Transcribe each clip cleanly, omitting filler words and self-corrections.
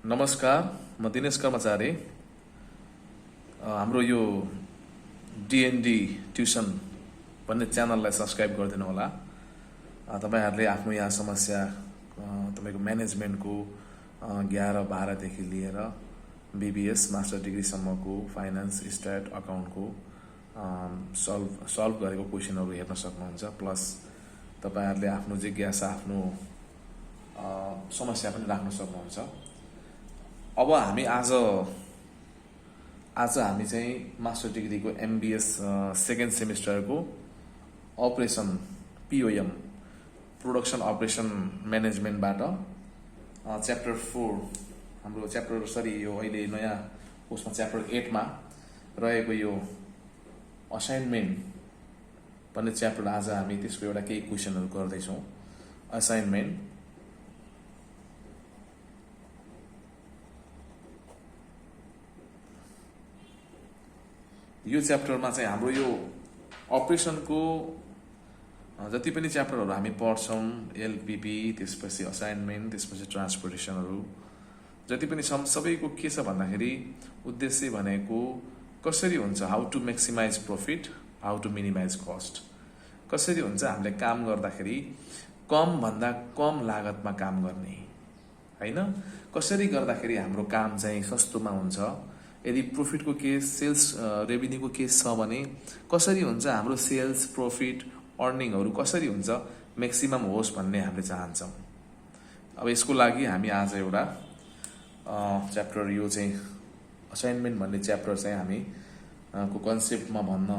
नमस्कार, म दिनेश कर्मचारी। हाम्रो यो डिएनडी ट्युसन भन्ने च्यानललाई सब्सक्राइब गरिदिनु होला। तपाईहरुले आफ्नो यहाँ समस्या तपाईको म्यानेजमेन्टको 11-12 देखि लिएर बीबीएस मास्टर डिग्री सम्मको फाइनान्स, स्ट्याट, अकाउन्टको सल्भ गरेको क्वेशनहरु हेर्न सक्नुहुन्छ। प्लस तपाईहरुले आफ्नो जिज्ञासा, आफ्नो समस्या पनि राख्न सक्नुहुन्छ। अब हामी आज हामी चाहिँ मास्टर डिग्रीको एमबीएस सेकेन्ड सेमिस्टरको अपरेसन पीओएम प्रोडक्सन अपरेसन म्यानेजमेन्टबाट च्याप्टर 4 हाम्रो च्याप्टर यो अहिले नयाँ उसमा च्याप्टर 8 मा रहेको यो असाइनमेन्ट भन्ने च्याप्टर आज हामी त्यसको एउटा केही क्वेशनहरु गर्दै छौं। असाइनमेन्ट यो च्याप्टरमा चाहिँ हाम्रो यो अपरेसनको जति पनि च्याप्टरहरु हामी पढ्छौं, एलपीपी, त्यसपछि असाइनमेन्ट, त्यसपछि ट्रान्सपोर्टेसनहरु जति पनि सबैको के छ भन्दाखेरि उद्देश्य भनेको कसरी हुन्छ, how to maximise profit, how to minimise cost. कसरी हुन्छ हामीले काम गर्दाखेरि कम भन्दा कम लागतमा काम गर्ने, हैन? कसरी गर्दाखेरि हाम्रो काम चाहिँ सस्तोमा हुन्छ। यदि प्रॉफिट को केस, सेल्स रेभिन्यू को केस छ भने कसरी हुन्छ हाम्रो सेल्स, प्रॉफिट, अर्निङहरु कसरी हुन्छ मैक्सिमम होस् भन्ने हामीले चाहन्छौं। अब यसको लागि हामी आज एउटा च्याप्टर यो चाहिँ असाइनमेन्ट भन्ने च्याप्टर चाहिँ हामी को कन्सेप्टमा भन्न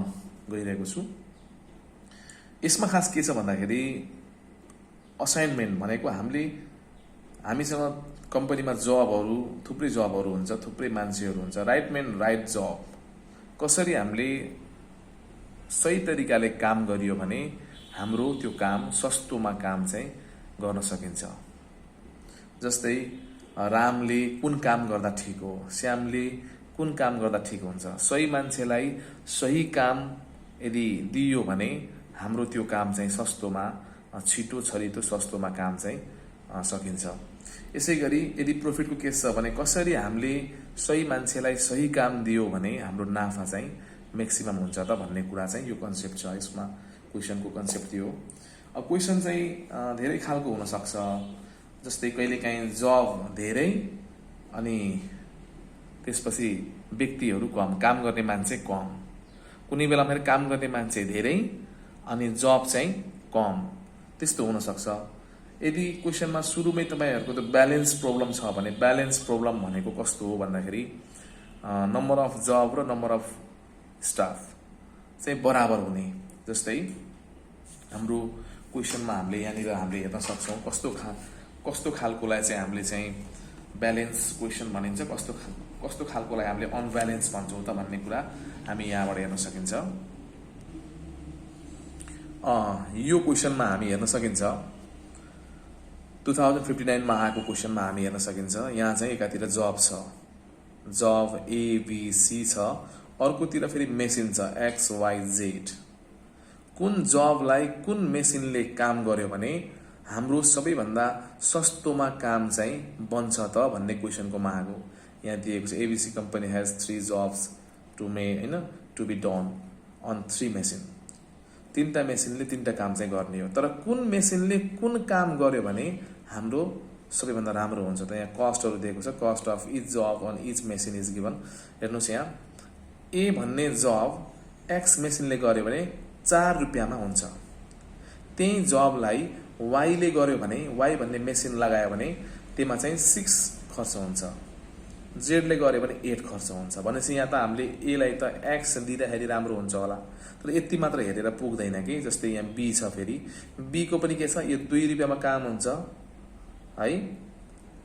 गइरहेको छु। यसमा खास के छ भन्दाखेरि असाइनमेन्ट भनेको हामीसँग कम्पनीमा जबहरु थुप्रै जबहरु हुन्छ, थुप्रै मान्छेहरु हुन्छ। राइट म्यान राइट जब कसरी हामीले सही तरिकाले काम गरियो भने हाम्रो त्यो काम सस्तोमा काम चाहिँ गर्न सकिन्छ। जस्तै रामले कुन काम गर्दा ठीक हो, श्यामले कुन काम गर्दा ठीक हुन्छ। सही मान्छेलाई सही काम यदि दियो भने हाम्रो त्यो काम चाहिँ सस्तोमा, छिटो छरितो सस्तोमा काम चाहिँ सकिन्छ। यसैगरी यदि प्रॉफिट को केस छ भने कसरी हामीले सही मान्छेलाई सही काम दियो भने हाम्रो नाफा चाहिँ मैक्सिमम हुन्छ त भन्ने कुरा चाहिँ यो कन्सेप्ट छ। यसमा क्वेशनको कन्सेप्ट थियो। अब क्वेशन चाहिँ धेरै खालको हुन सक्छ। जस्तै कहिलेकाहीँ जब धेरै अनि त्यसपछि व्यक्तिहरु कम, काम गर्ने मान्छे कम। कुनै बेला फेरि काम गर्ने मान्छे धेरै अनि जब चाहिँ कम, त्यस्तो हुन सक्छ। यदि क्वेशनमा सुरुमै तपाईहरुको त ब्यालेन्स प्रब्लम छ भने ब्यालेन्स प्रब्लम भनेको कस्तो हो भन्दाखेरि नम्बर अफ जब र नम्बर अफ स्टाफ चाहिँ बराबर हुने। जस्तै हाम्रो क्वेशनमा हामीले यहाँनिर हामीले हेर्न सक्छौं कस्तो खालकोलाई चाहिँ हामीले चाहिँ ब्यालेन्स क्वेशन भनिन्छ, कस्तो खालकोलाई हामीले अनब्यालेन्स भन्छौं त भन्ने कुरा हामी यहाँबाट हेर्न सकिन्छ। यो क्वेशनमा हामी हेर्न सकिन्छ 2059 मा आएको क्वेशनमा हामी हेर्न सकिन्छ। यहाँ चाहिँ एकातिर जब छ, जब एबीसी छ, अर्कोतिर फेरि मेसिन छ XYZ। कुन जबलाई कुन मेसिनले काम गर्यो भने हाम्रो सबैभन्दा सस्तोमा काम चाहिँ बन्छ त भन्ने क्वेशनको माग हो। यहाँ दिएको छ ABC company has 3 jobs to be done on 3 machine. 3टा मेसिनले 3टा काम चाहिँ गर्ने हो। तर कुन मेसिनले कुन काम गर्यो भने हाम्रो सबैभन्दा राम्रो हुन्छ त यहाँ कस्टहरु दिएको छ। Cost of each job on each machine is given. हेर्नुस् यहाँ ए भन्ने जब एक्स मेसिनले गर्यो भने 4 रुपैयाँमा हुन्छ। त्यही जबलाई वाई ले गर्यो भने, वाई भन्ने मेसिन लगायो भने त्यसमा चाहिँ 6 खर्च हुन्छ। जेड ले गर्यो भने 8 खर्च हुन्छ। भनेपछि यहाँ त हामीले ए लाई त एक्स दिँदाखेरि राम्रो हुन्छ होला। तर यति मात्र हेरेर पुग्दैन कि। जस्तै यहाँ बी छ, फेरि बी को पनि के छ, यो 2 रुपैयाँमा काम हुन्छ है।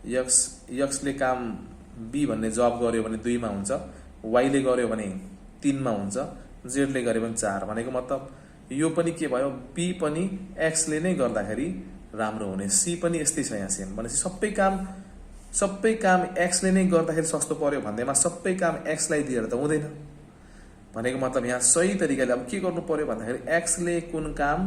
यक्स ले काम बी भन्ने जब गर्यो भने 2 मा हुन्छ, वाई ले गर्यो भने 3 मा हुन्छ, जेड ले गर्यो भने 4। भनेको मतलब यो पनि के भयो, बी पनि एक्स ले नै गर्दाखेरि राम्रो हुने, सी पनि यस्तै छ यहाँ सेम। भनेपछि सबै काम एक्स ले नै गर्दाखेरि सस्तो पर्यो भन्दैमा सबै काम एक्स लाई दिएर त हुँदैन। भनेको मतलब यहाँ सही तरिकाले अब के गर्नु पर्यो भन्दाखेरि एक्स ले कुन काम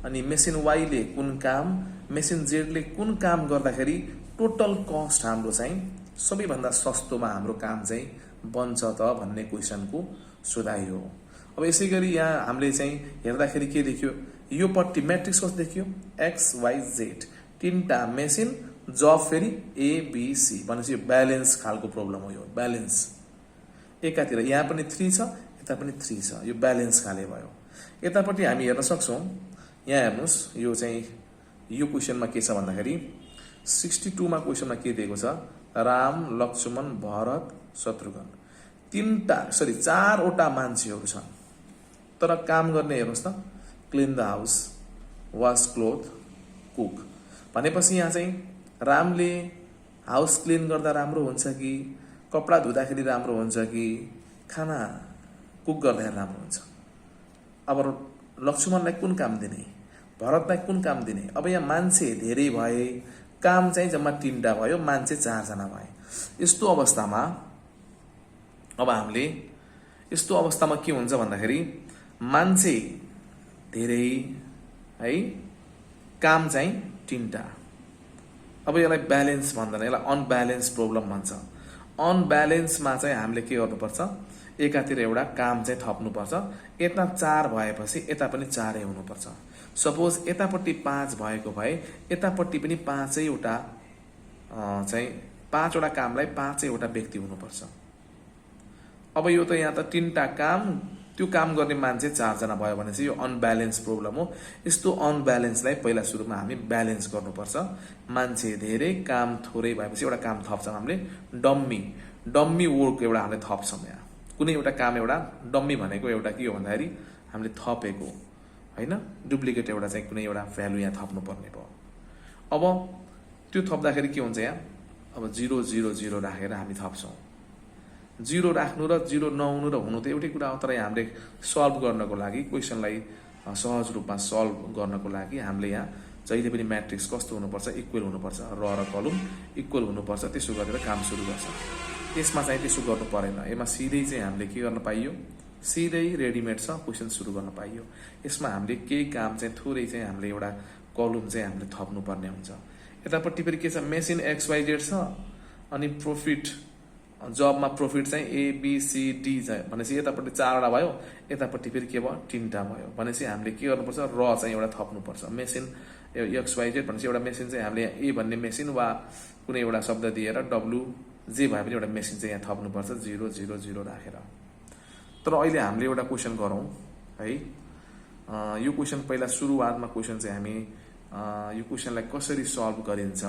अनि मेसिन वाई ले कुन काम, मेसिन जेड ले कुन काम गर्दाखेरि टोटल कस्ट हाम्रो चाहिँ सबैभन्दा सस्तोमा हाम्रो काम चाहिँ बन्छ त भन्ने क्वेसनको सोधाइ हो। अब यसै गरी यहाँ हामीले चाहिँ हेर्दाखेरि के देखियो, यो पट्टि म्याट्रिक्स कस्तो देखियो, XYZ तीनटा मेसिन, जब फेरि ABC भनेपछि यो ब्यालेन्स खालको प्रब्लम हो। यो ब्यालेन्स एकातिर यहाँ पनि 3 छ, यता पनि 3 छ, यो ब्यालेन्स खाले भयो। यतापट्टि हामी हेर्न सक्छौँ, यहाँ हेर्नुहोस्, यो चाहिँ यो क्वेसनमा के छ भन्दाखेरि 62 मा क्वेसनमा के दिएको छ, राम लक्ष्मण भरत शत्रुघ्न 4वटा मान्छेहरू छन्, तर काम गर्ने हेर्नुहोस् त, clean the house, wash cloth, cook भनेपछि यहाँ चाहिँ रामले हाउस क्लिन गर्दा राम्रो हुन्छ कि, कपडा धुँदाखेरि राम्रो हुन्छ कि, खाना कुक गर्दाखेरि राम्रो हुन्छ। अब लक्ष्मणलाई कुन काम दिने, भरतलाई कुन काम दिने। अब यहाँ मान्छे धेरै भए, काम चाहिँ जम्मा 3टा भयो, मान्छे 4 जना भए। यस्तो अवस्थामा के हुन्छ भन्दाखेरि मान्छे धेरै है, काम चाहिँ 3टा। अब यसलाई ब्यालेन्स भन्दैन, यसलाई अनब्यालेन्स प्रब्लम भन्छ। अनब्यालेन्समा चाहिँ हामीले के गर्नुपर्छ, एकातिर एउटा काम चाहिँ थप्नुपर्छ। यता 4 भएपछि यता पनि 4 हुनुपर्छ। सपोज यतापट्टि 5 भएको भए यतापट्टि पनि 5वटा चाहिँ 5वटा कामलाई 5वटा व्यक्ति हुनुपर्छ। अब यो त यहाँ त 3टा काम, त्यो काम गर्ने मान्छे 4 जना भयो भनेपछि यो अनब्यालेन्स प्रब्लम हो। यस्तो अनब्यालेन्सलाई पहिला सुरुमा हामी ब्यालेन्स गर्नुपर्छ। मान्छे धेरै, काम थोरै भएपछि एउटा काम थप्छौँ हामीले, डम्मी वर्क एउटा हामीले थप्छौँ। यहाँ कुनै एउटा काम, एउटा डम्मी भनेको एउटा के हो भन्दाखेरि हामीले थपेको होइन, डुप्लिकेट एउटा चाहिँ कुनै एउटा भ्यालु यहाँ थप्नु पर्ने भयो। अब त्यो थप्दाखेरि के हुन्छ, यहाँ अब 0 0 0 राखेर हामी थप्छौँ। 0 राख्नु र 0 नहुनु र हुनु त एउटै कुरा हो, तर हामीले सल्भ गर्नको लागि, क्वेसनलाई सहज रूपमा सल्भ गर्नको लागि हामीले यहाँ जहिले पनि म्याट्रिक्स कस्तो हुनुपर्छ, इक्वल हुनुपर्छ, र कलम इक्वल हुनुपर्छ। त्यसो गरेर काम सुरु गर्छ। यसमा चाहिँ त्यसो गर्नु परेन। यसमा सिधै चाहिँ हामीले के गर्न पाइयो, सिधै रेडिमेड छ, क्वेसन सुरु गर्न पाइयो। यसमा हामीले केही काम चाहिँ थोरै चाहिँ हामीले एउटा कलम चाहिँ हामीले थप्नु पर्ने हुन्छ। यतापट्टि फेरि के छ, मेसिन XYZ छ, अनि प्रफिट, जबमा प्रफिट चाहिँ ABCD छ भनेपछि यतापट्टि 4वटा भयो, यतापट्टि फेरि के भयो, 3टा भयो भनेपछि हामीले के गर्नुपर्छ, र चाहिँ एउटा थप्नुपर्छ। मेसिन XYZ भनेपछि एउटा मेसिन चाहिँ हामीले यहाँ A भन्ने मेसिन वा कुनै एउटा शब्द दिएर WJ भए पनि एउटा मेसिन चाहिँ यहाँ थप्नुपर्छ 0 0 0 राखेर। तर अहिले हामीले एउटा क्वेसन गरौँ है। यो क्वेसन पहिला सुरुवातमा क्वेसन चाहिँ हामी यो क्वेसनलाई कसरी सल्भ गरिन्छ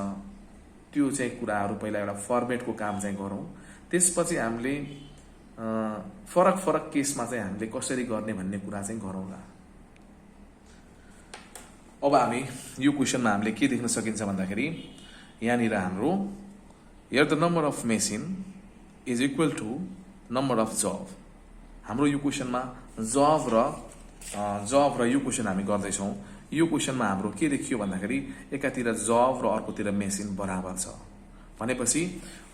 त्यो चाहिँ कुराहरू पहिला एउटा फर्मेटको काम चाहिँ गरौँ। त्यसपछि हामीले फरक केसमा चाहिँ हामीले कसरी गर्ने भन्ने कुरा चाहिँ गरौँला। अब हामी यो क्वेसनमा हामीले के देख्न सकिन्छ भन्दाखेरि यहाँनिर हाम्रो here the number of machine is equal to number of job। हाम्रो यो क्वेसनमा जब र यो क्वेसन हामी गर्दैछौँ। यो क्वेसनमा हाम्रो के देखियो भन्दाखेरि एकातिर जब र अर्कोतिर मेसिन बराबर छ भनेपछि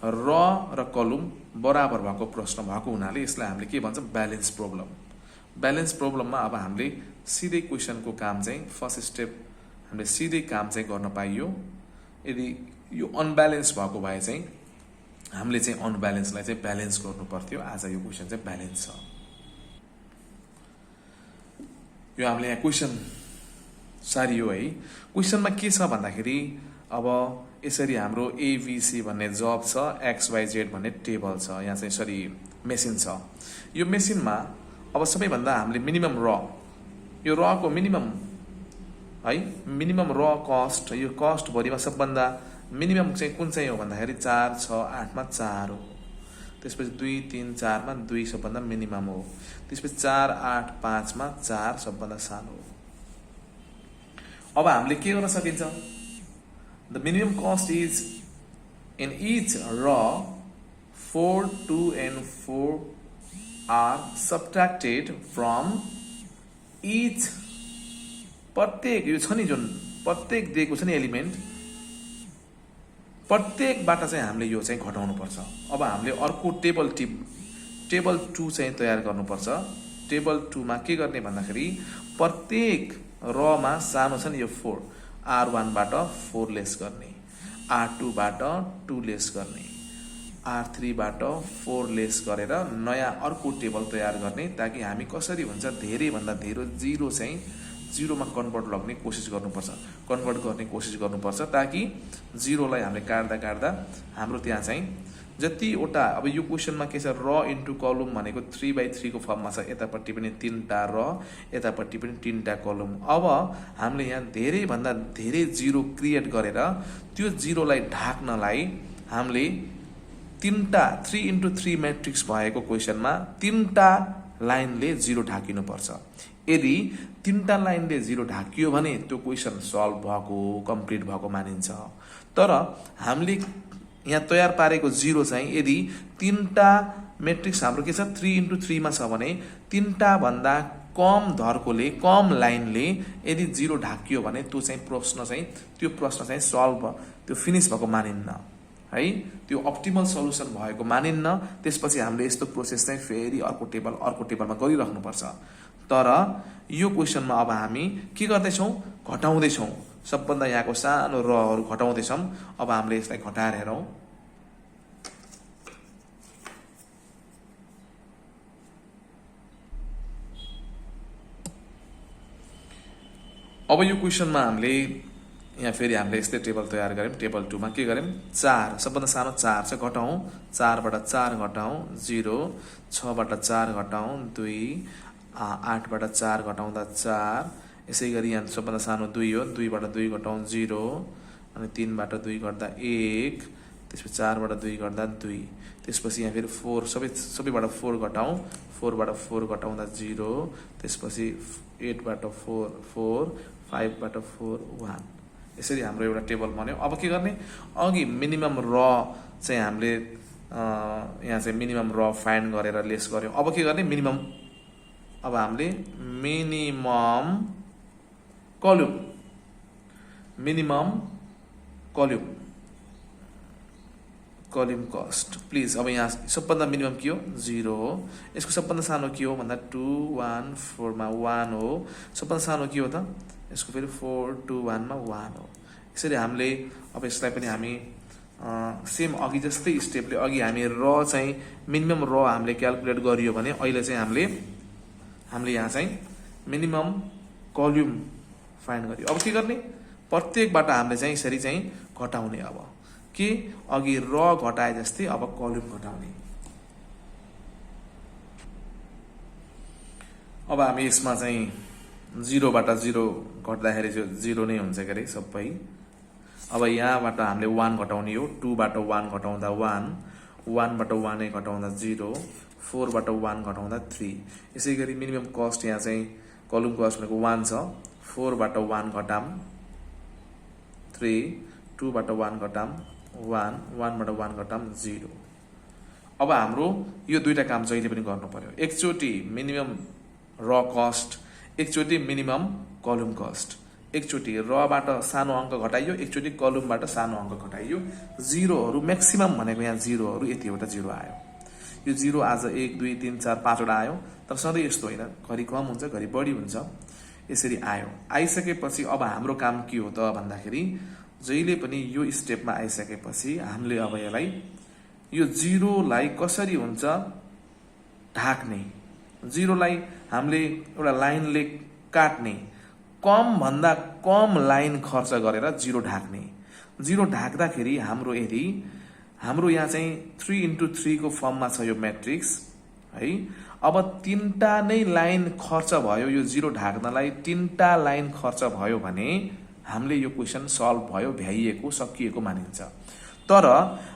र कलम बराबर भएको प्रश्न भएको हुनाले यसलाई हामीले के भन्छ, ब्यालेन्स प्रब्लम। ब्यालेन्स प्रब्लममा अब हामीले सिधै क्वेसनको काम चाहिँ फर्स्ट स्टेप हामीले सिधै काम चाहिँ गर्न पाइयो। यदि यो अनब्यालेन्स भएको भए चाहिँ हामीले चाहिँ अनब्यालेन्सलाई चाहिँ ब्यालेन्स गर्नु पर्थ्यो। आज यो क्वेसन चाहिँ ब्यालेन्स छ। यो हामीले यहाँ क्वेसन सारियो है। क्वेसनमा के छ भन्दाखेरि अब यसरी हाम्रो ABC भन्ने जब छ, XYZ भन्ने टेबल छ, यहाँ चाहिँ मेसिन छ। यो मेसिनमा अब सबैभन्दा हामीले मिनिमम यो को मिनिमम है, मिनिमम कस्ट, यो कस्ट भरिमा सबभन्दा मिनिमम चाहिँ कुन चाहिँ हो भन्दाखेरि 4 6 8 मा 4 हो। त्यसपछि 2 3 4 मा 2 सबभन्दा मिनिमम हो। त्यसपछि 4 8 5 मा 4 सबभन्दा सानो हो। अब हामीले के गर्न सकिन्छ, the minimum cost is in each row 4 2 and 4 are subtracted from each। प्रत्येक यो छ नि जुन प्रत्येक दिएको छ नि एलिमेन्ट, प्रत्येकबाट चाहिँ हामीले यो चाहिँ घटाउनु पर्छ। अब हामीले अर्को टेबल 2 चाहिँ तयार गर्नुपर्छ। टेबल 2 मा के गर्ने भन्दाखेरि प्रत्येक रमा सानो छ नि यो 4, R1 बाट 4 लेस गर्ने, R2 बाट 2 लेस गर्ने, R3 बाट 4 लेस गरेर नयाँ अर्को टेबल तयार गर्ने, ताकि हामी कसरी हुन्छ धेरै भन्दा धेरै जिरो चाहिँ जिरोमा कन्भर्ट गर्ने कोसिस गर्नुपर्छ, ताकि जिरोलाई हामीले काट्दा काट्दा हाम्रो त्यहाँ चाहिँ जतिवटा, अब यो क्वेसनमा के छ, र इन्टु कलम भनेको 3/3 को फर्ममा छ, यतापट्टि पनि 3टा र यतापट्टि पनि 3टा कलम। अब हामीले यहाँ धेरै भन्दा धेरै जिरो क्रिएट गरेर त्यो जिरोलाई ढाक्नलाई हामीले 3x3 मैट्रिक्स भएको क्वेसनमा 3टा लाइनले जिरो ढाकिनुपर्छ। यदि 3टा लाइनले जिरो ढाकियो भने त्यो क्वेसन सल्भ भएको, कम्प्लिट भएको मानिन्छ। तर हामीले यहाँ तयार पारेको जिरो चाहिँ यदि 3टा मैट्रिक्स हाम्रो के छ 3x3 मा छ भने 3टा भन्दा कम धर्कोले, कम लाइनले यदि जिरो ढाकियो भने त्यो प्रश्न चाहिँ सल्भ, त्यो फिनिश भएको मानिन्न है, त्यो अप्टिमल सल्युसन भएको मानिन्न। त्यसपछि हामीले यस्तो प्रोसेस चाहिँ फेरि अर्को टेबलमा गरिराख्नुपर्छ। तर यो क्वेसनमा अब हामी के गर्दैछौँ, घटाउँदैछौँ, सबभन्दा यहाँको सानो रहरू घटाउँदैछौँ। अब हामीले यसलाई घटाएर हेरौँ। अब यो क्वेसनमा हामीले यहाँ फेरि हामीले यस्तै टेबल तयार गऱ्यौँ। टेबल 2 मा के गऱ्यौँ, 4 सबभन्दा सानो 4 छ, घटाउँ, 4 बाट 4 घटाउँ 0, 6 बाट 4 घटाउँ 2, 8 बाट 4 घटाउँदा 4, यसै गरी यहाँ सबभन्दा सानो 2 हो, 2 बाट 2 घटाउँ 0, अनि 3 बाट 2 गर्दा 1, त्यसपछि 4 बाट 2 गर्दा 2, त्यसपछि यहाँ फेरि 4 सबैबाट 4 घटाउँ, 4 बाट 4 घटाउँदा 0, त्यसपछि 8 बाट 4, 5 बाट 4, 1। यसरी हाम्रो एउटा टेबल बन्यो। अब के गर्ने, अघि मिनिमम र चाहिँ हामीले यहाँ चाहिँ मिनिमम र फाइन्ड गरेर लेस गर्यौँ। अब के गर्ने, अब हामीले मिनिमम कल्युम कस्ट प्लिज। अब यहाँ सबभन्दा मिनिमम के हो, 0 हो। यसको सबभन्दा सानो के हो भन्दा 2, 1, 4 मा 1 हो। सबभन्दा सानो के हो त, यसको फेरि 4, 2, 1 मा 1 हो। यसरी हामीले अब यसलाई पनि हामी सेम अघि जस्तै स्टेपले, अघि हामी र चाहिँ मिनिमम र हामीले क्याल्कुलेट गरियो भने अहिले चाहिँ हामीले यहाँ चाहिँ मिनिमम कल्युम फाइन्ड गरियो। अब के गर्ने, प्रत्येकबाट हामीले चाहिँ यसरी चाहिँ घटाउने। अब के, अघि र घटाए जस्तै अब कल्युम घटाउने। अब हामी यसमा चाहिँ 0 बाट 0 घट्दाखेरि चाहिँ 0 नै हुन्छ के अरे सबै। अब यहाँबाट हामीले 1 घटाउने हो, 2 बाट 1 घटाउँदा 1, 1 बाट 1 नै घटाउँदा 0, 4 बाट 1 घटाउँदा 3। यसै गरी मिनिमम कस्ट यहाँ चाहिँ कलम कस्ट भनेको 1 छ, 4 बाट 1 घटाम 3, 2 बाट 1 घटाम 1, 1 बाट 1 घटाम 0। अब हाम्रो यो दुईटा काम जहिले पनि गर्नु पर्यो, एकचोटि मिनिमम र कस्ट, एकचोटि मिनिमम कलम कस्ट। एकचोटि र बाट सानो अङ्क घटाइयो, एकचोटि कलमबाट सानो अङ्क घटाइयो। जिरोहरू म्याक्सिमम भनेको यहाँ जिरोहरू यतिवटा जिरो आयो। यो जिरो आज 1, 2, 3, 4, 5 वटा आयो, तर सधैँ यस्तो होइन, घरि कम हुन्छ घरि बढी हुन्छ। यसरी आयो। आइसकेपछि अब हाम्रो काम के हो त भन्दाखेरि, जहिले पनि यो स्टेपमा आइसकेपछि हामीले अब यसलाई यो जिरोलाई कसरी हुन्छ ढाक्ने, जिरोलाई हामीले एउटा लाइनले काट्ने, कम भन्दा कम लाइन खर्च गरेर जिरो ढाक्ने। जिरो ढाक्दाखेरि हाम्रो यहाँ चाहिँ 3x3 को फर्ममा छ यो म्याट्रिक्स है। अब 3टा नै लाइन खर्च भयो, यो जिरो ढाक्नलाई 3टा लाइन खर्च भयो भने हामीले यो क्वेसन सल्भ भयो, भ्याइएको सकिएको मानिन्छ। तर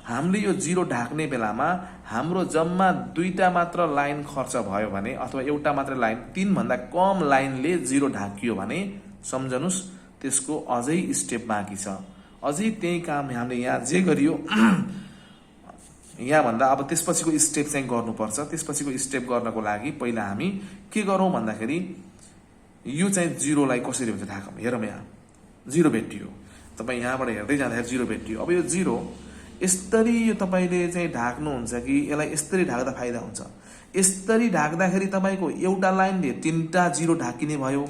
हामीले यो जिरो ढाक्ने बेलामा हाम्रो जम्मा 2टा मात्र लाइन खर्च भयो भने, अथवा एउटा मात्र लाइन, 3 भन्दा कम लाइनले जिरो ढाकियो भने सम्झनुस् त्यसको अझै स्टेप बाँकी छ। अझै त्यही काम हामीले यहाँ जे गरियो यहाँ भन्दा अब त्यसपछिको स्टेप चाहिँ गर्नुपर्छ। त्यसपछिको स्टेप गर्नको लागि पहिला हामी के गरौँ भन्दाखेरि, यो चाहिँ जिरोलाई कसरी हुन्छ ढाकौँ। हेरौँ, यहाँ जिरो भेटियो, तपाईँ यहाँबाट हेर्दै जाँदाखेरि जिरो भेटियो। अब यो जिरो यसरी यो तपाईँले चाहिँ ढाक्नुहुन्छ कि यसलाई यसरी ढाक्दा फाइदा हुन्छ। यसरी ढाक्दाखेरि तपाईँको एउटा लाइनले 3टा जिरो ढाकिने भयो।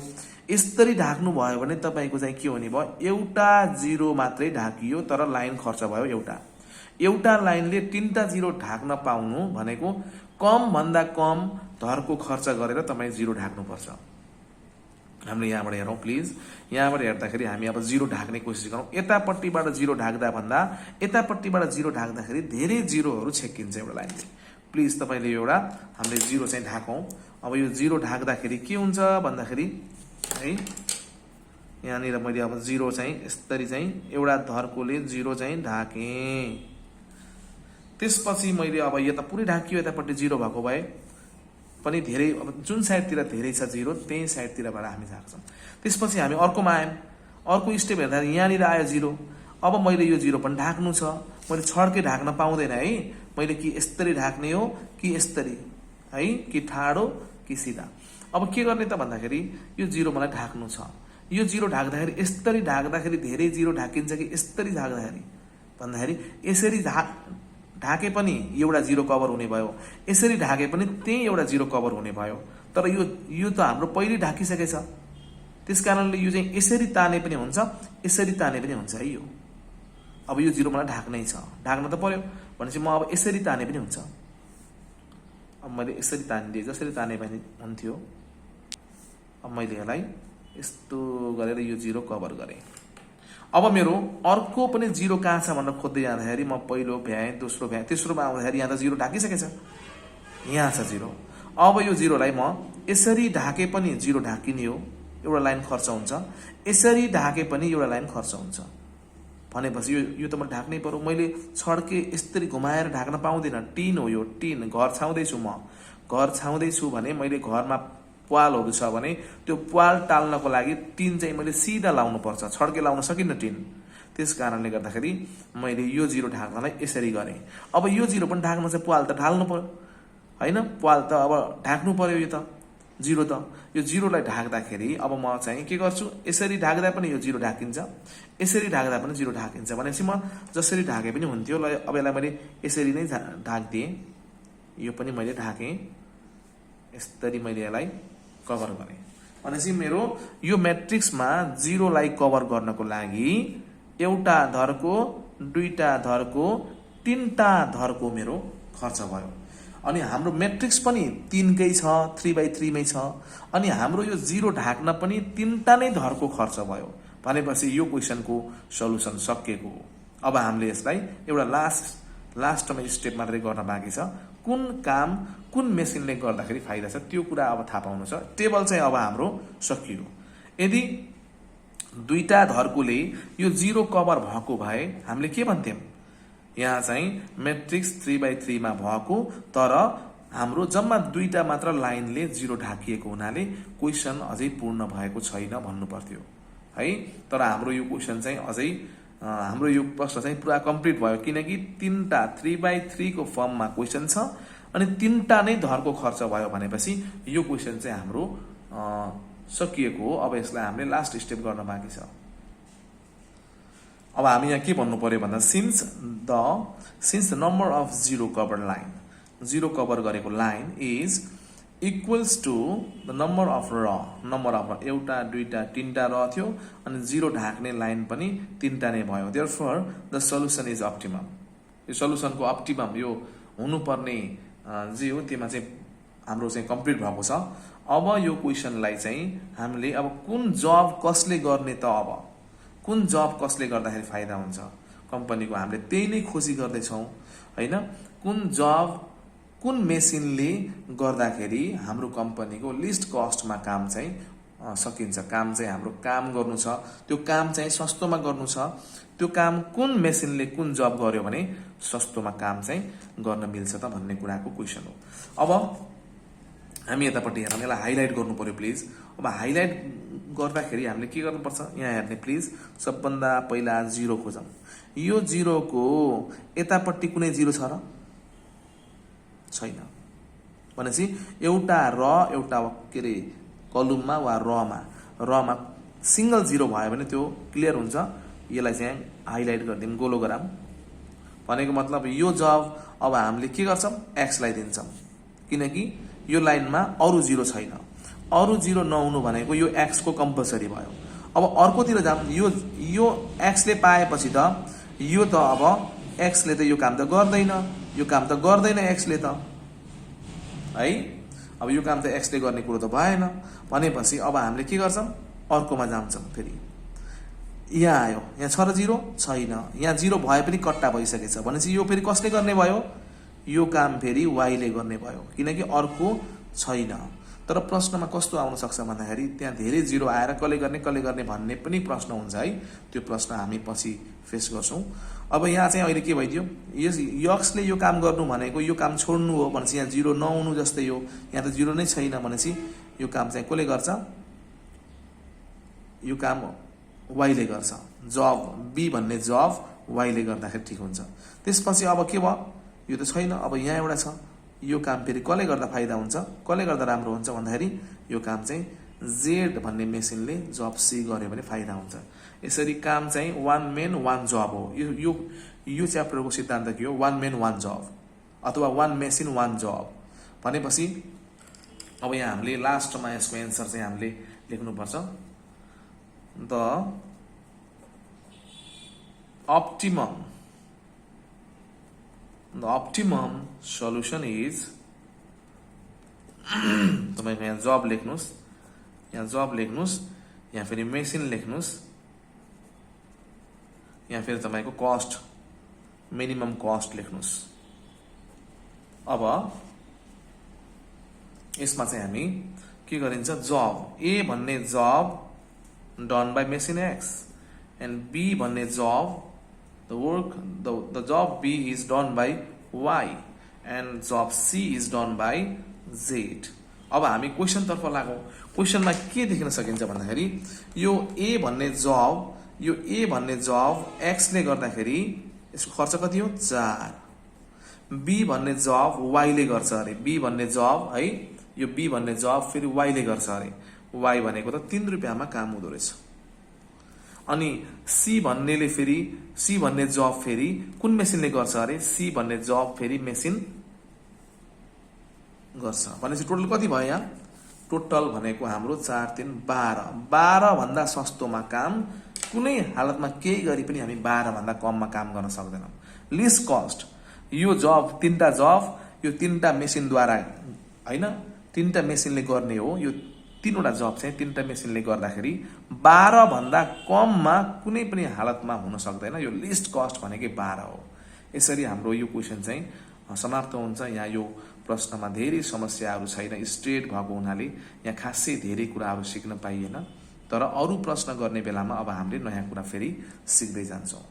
यसरी ढाक्नु भयो भने तपाईँको चाहिँ के हुने भयो, एउटा जिरो मात्रै ढाकियो तर लाइन खर्च भयो एउटा। एउटा लाइनले तीनटा जिरो ढाक्न पाउनु भनेको कम भन्दा कम धरको खर्च गरेर तपाईँ जिरो ढाक्नुपर्छ। हामीले यहाँबाट हेरौँ प्लिज। यहाँबाट हेर्दाखेरि हामी अब जिरो ढाक्ने कोसिस गरौँ। यतापट्टिबाट जिरो ढाक्दा भन्दा यतापट्टिबाट जिरो ढाक्दाखेरि धेरै जिरोहरू छेकिन्छ एउटा लाइनले। प्लिज तपाईँले एउटा हामीले जिरो चाहिँ ढाकौँ। अब यो जिरो ढाक्दाखेरि के हुन्छ भन्दाखेरि है यहाँनिर मैले अब जिरो चाहिँ यसरी चाहिँ एउटा धर्कोले जिरो चाहिँ ढाकेँ। त्यसपछि मैले अब यता पुरै ढाकियो, यतापट्टि जिरो भएको भए पनि धेरै अब जुन साइडतिर धेरै छ जिरो त्यही साइडतिरबाट हामी ढाक्छौँ। त्यसपछि हामी अर्कोमा आयौँ। अर्को स्टेप हेर्दा यहाँनिर आयो जिरो। अब मैले यो जिरो पनि ढाक्नु छ। मैले छड्के ढाक्न पाउँदैन है। मैले कि यसरी ढाक्ने हो कि यसरी है, कि ठाडो कि सिधा। अब के गर्ने त भन्दाखेरि यो जिरो मलाई ढाक्नु छ। यो जिरो ढाक्दाखेरि यसरी ढाक्दाखेरि धेरै जिरो ढाकिन्छ कि यसरी ढाक्दाखेरि भन्दाखेरि यसरी ढाके पनि एउटा जिरो कभर हुने भयो, यसरी ढाके पनि त्यही एउटा जिरो कभर हुने भयो। तर यो त हाम्रो पहिले ढाकिसकेछ। त्यसकारणले यो चाहिँ यसरी ताने पनि हुन्छ, यसरी ताने पनि हुन्छ है। यो अब यो जिरो मलाई ढाक्नै छ, ढाक्न त पर्यो भनेपछि म अब यसरी ताने पनि हुन्छ। अब मैले यसरी तानिदिएँ, जसरी ताने पनि हुन्थ्यो। अब मैले यसलाई यस्तो गरेर यो जिरो कभर गरेँ। अब मेरो अर्को पनि जिरो कहाँ छ भनेर खोज्दै जाँदाखेरि म पहिलो भ्याएँ, दोस्रो भ्याएँ, तेस्रोमा आउँदाखेरि यहाँ त जिरो ढाकिसकेछ। यहाँ छ जिरो। अब यो जिरोलाई म यसरी ढाके पनि जिरो ढाकिने हो, एउटा लाइन खर्च हुन्छ। यसरी ढाके पनि एउटा लाइन खर्च हुन्छ भनेपछि यो त मैले ढाक्नै पर्यो। मैले छड्के यसरी घुमाएर ढाक्न पाउँदिनँ। टिन हो यो, टिन। घर छाउँदैछु म, घर छाउँदैछु भने मैले घरमा प्वालहरू छ भने त्यो प्वाल टाल्नको लागि टिन चाहिँ मैले सिधा लाउनु पर्छ, छड्के लाउन सकिन्न टिन। त्यस कारणले गर्दाखेरि मैले यो जिरो ढाक्नलाई यसरी गरेँ। अब यो जिरो पनि ढाक्न चाहिँ प्वाल त ढाल्नु पर्यो होइन, प्वाल त अब ढाक्नु पर्यो। यो त जिरो त यो जिरोलाई ढाक्दाखेरि अब म चाहिँ के गर्छु, यसरी ढाक्दा पनि यो जिरो ढाकिन्छ, यसरी ढाक्दा पनि जिरो ढाकिन्छ भनेपछि म जसरी ढाके पनि हुन्थ्यो। ल अब यसलाई मैले यसरी नै ढाकिदिएँ। यो पनि मैले ढाकेँ, यसरी मैले यसलाई कभर गरेँ भनेपछि मेरो यो म्याट्रिक्समा जिरोलाई कभर गर्नको लागि एउटा धरको, दुईटा धरको, तीनटा धरको मेरो खर्च भयो। अनि हाम्रो म्याट्रिक्स पनि 3कै छ, 3/3 मै छ। अनि हाम्रो यो जिरो ढाक्न पनि 3टा नै धरको खर्च भयो भनेपछि यो क्वेसनको सल्युसन सकिएको हो। अब हामीले यसलाई एउटा लास्टमा स्टेप मात्रै गर्न बाँकी छ। कुन काम कुन मेसिनले गर्दाखेरि फाइदा छ त्यो कुरा अब थाहा पाउनु छ। टेबल चाहिँ अब हाम्रो सकियो। यदि दुईटा धरकोले यो जिरो कभर भएको भए हामीले के भन्थ्यौँ, यहाँ चाहिँ म्याट्रिक्स 3/3 मा भएको, तर हाम्रो जम्मा दुईटा मात्र लाइनले जिरो ढाकिएको हुनाले क्वेसन अझै पूर्ण भएको छैन भन्नु पर्थ्यो है। तर हाम्रो यो क्वेसन चाहिँ अझै हाम्रो यो प्रश्न चाहिँ पुरा कम्प्लिट भयो, किनकि 3टा 3/3 को फर्ममा क्वेसन छ अनि 3टा नै धरको खर्च भयो भनेपछि यो क्वेसन चाहिँ हाम्रो सकिएको हो। अब यसलाई हामीले लास्ट स्टेप गर्न बाँकी छ। अब हामी यहाँ के भन्नु पर्यो भन्दा since the number of zero cover line, zero cover गरेको line is equals to the number of एउटा, दुईटा, तीनटा र थियो अनि जिरो ढाक्ने लाइन पनि 3टा नै भयो। Therefore the solution is optimum. यो सल्युसनको अप्टिमम यो हुनुपर्ने जे हो त्यसमा चाहिँ हाम्रो चाहिँ कम्प्लिट भएको छ। अब यो क्वेसनलाई चाहिँ हामीले अब कुन जब कसले गर्ने त, अब कुन जब कसले गर्दाखेरि फाइदा हुन्छ कम्पनीको, हामीले त्यही नै खोजी गर्दैछौँ होइन। कुन जब कुन मेसिनले गर्दाखेरि हाम्रो कम्पनीको लिस्ट कस्टमा काम चाहिँ सकिन्छ, काम चाहिँ हाम्रो काम गर्नु छ, त्यो काम चाहिँ सस्तोमा गर्नु छ, त्यो काम कुन मेसिनले कुन जब गर्यो भने सस्तोमा काम चाहिँ गर्न मिल्छ त भन्ने कुराको क्वेसन हो। अब हामी यतापट्टि हेरौँ, यसलाई हाइलाइट गर्नु पर्यो प्लिज। अब हाइलाइट गर्दाखेरि हामीले के गर्नुपर्छ, यहाँ हेर्ने प्लिज। सबभन्दा पहिला जिरो खोजौँ। यो जिरोको यतापट्टि कुनै जिरो छ र छैन भनेपछि एउटा र एउटा के अरे कलममा वा रमा सिंगल जिरो भयो भने त्यो क्लियर हुन्छ। यसलाई चाहिँ हाइलाइट गरिदिउँ, गोलो गराम भनेको मतलब यो जब अब हामीले के गर्छौँ, एक्सलाई दिन्छौँ, किनकि यो लाइनमा अरू जिरो छैन। अरू जिरो नहुनु भनेको यो एक्सको कम्पलसरी भयो। अब अर्कोतिर जाम, यो एक्सले पाएपछि त यो त अब एक्सले त यो काम त गर्दैन, यो काम त गर्दैन एक्सले त है। अब यो काम त एक्सले गर्ने कुरो त भएन भनेपछि अब हामीले के गर्छौँ, अर्कोमा जान्छौँ। फेरि यहाँ आयो, यहाँ छ र 0 छैन, यहाँ 0 भए पनि कट्टा भइसकेछ भनेपछि यो फेरि कसले गर्ने भयो, यो काम फेरि वाइले गर्ने भयो किनकि अर्को छैन। तर प्रश्नमा कस्तो आउन सक्छ भन्दाखेरि त्यहाँ धेरै 0 आएर कसले गर्ने भन्ने पनि प्रश्न हुन्छ है। त्यो प्रश्न हामी पछि फेस गर्छौँ। अब यहाँ चाहिँ अहिले के भइदियो, यक्सले यो काम गर्नु भनेको यो काम छोड्नु हो भनेपछि यहाँ 0 नआउनु जस्तै हो, यहाँ त 0 नै छैन भनेपछि यो काम चाहिँ कसले गर्छ, यो काम वाइले गर्छ। जब बी भन्ने जब वाइले गर्दाखेरि ठिक हुन्छ। त्यसपछि अब के भयो, यो त छैन, अब यहाँ एउटा छ, यो काम फेरि कसले गर्दा फाइदा हुन्छ, कसले गर्दा राम्रो हुन्छ भन्दाखेरि यो काम चाहिँ जेड भन्ने मेसिनले जब सी गर्यो भने फाइदा हुन्छ। यसरी काम चाहिँ 1 मैन 1 जब हो। यो च्याप्टरको सिद्धान्त के हो, 1 मैन 1 जब अथवा 1 मेसिन 1 जब भनेपछि अब यहाँ हामीले लास्टमा यसको एन्सर चाहिँ हामीले लेख्नुपर्छ। द optimum solution is तपाईको यहाँ जब लेख्नुस्, यहाँ जब लेख्नुस्, यहाँ फेरि मेसिन लेख्नुस्, यहाँ फेरि तपाईको कस्ट मिनिमम कस्ट लेख्नुस्। अब यसमा चाहिँ हामी के गरिन्छ, जब ए भन्ने job done by machine X and B भन्ने job the job B is done by Y and job C is done by Z। अब हामी क्वेशन तर्फ लागौं। क्वेशनमा के देख्न सकिन्छ भन्दाखेरि यो ए भन्ने जब एक्स ले गर्दाखेरि यसको खर्च कति हो, 4। बी भन्ने जब वाइ ले गर्छ अरे, बी भन्ने जब है, यो बी भन्ने जब फेरि वाइ ले गर्छ अरे, वाइ भनेको त 3 रुपैयाँमा काम हुँदो रहेछ। अनि सी भन्ने जब फेरि कुन मेसिनले गर्छ अरे, सी भन्ने जब फेरि मेसिन गर्छ भनेपछि टोटल कति भयो, यहाँ टोटल भनेको हाम्रो 4 3 12 भन्दा सस्तोमा काम कुनै हालतमा केही गरी पनि हामी 12 भन्दा कममा काम गर्न सक्दैनौं। लिस्ट कस्ट यो जब 3टा जब यो 3टा मेसिनद्वारा हैन, 3टा मेसिनले गर्ने हो। यो 3वटा जब चाहिँ 3टा मेसिनले गर्दाखेरि 12 भन्दा कममा कुनै पनि हालतमा हुन सक्दैन। यो लिस्ट कस्ट भनेकै 12 हो। यसरी हाम्रो यो क्वेशन चाहिँ समाप्त हुन्छ। यहाँ यो प्रश्नमा धेरै समस्याहरू छैन, स्ट्रेट भएको हुनाले यहाँ खासै धेरै कुराहरू सिक्न पाइएन। तर अरु प्रश्न गर्ने बेलामा अब हामीले नयाँ कुरा फेरि सिक्दै जान्छौं।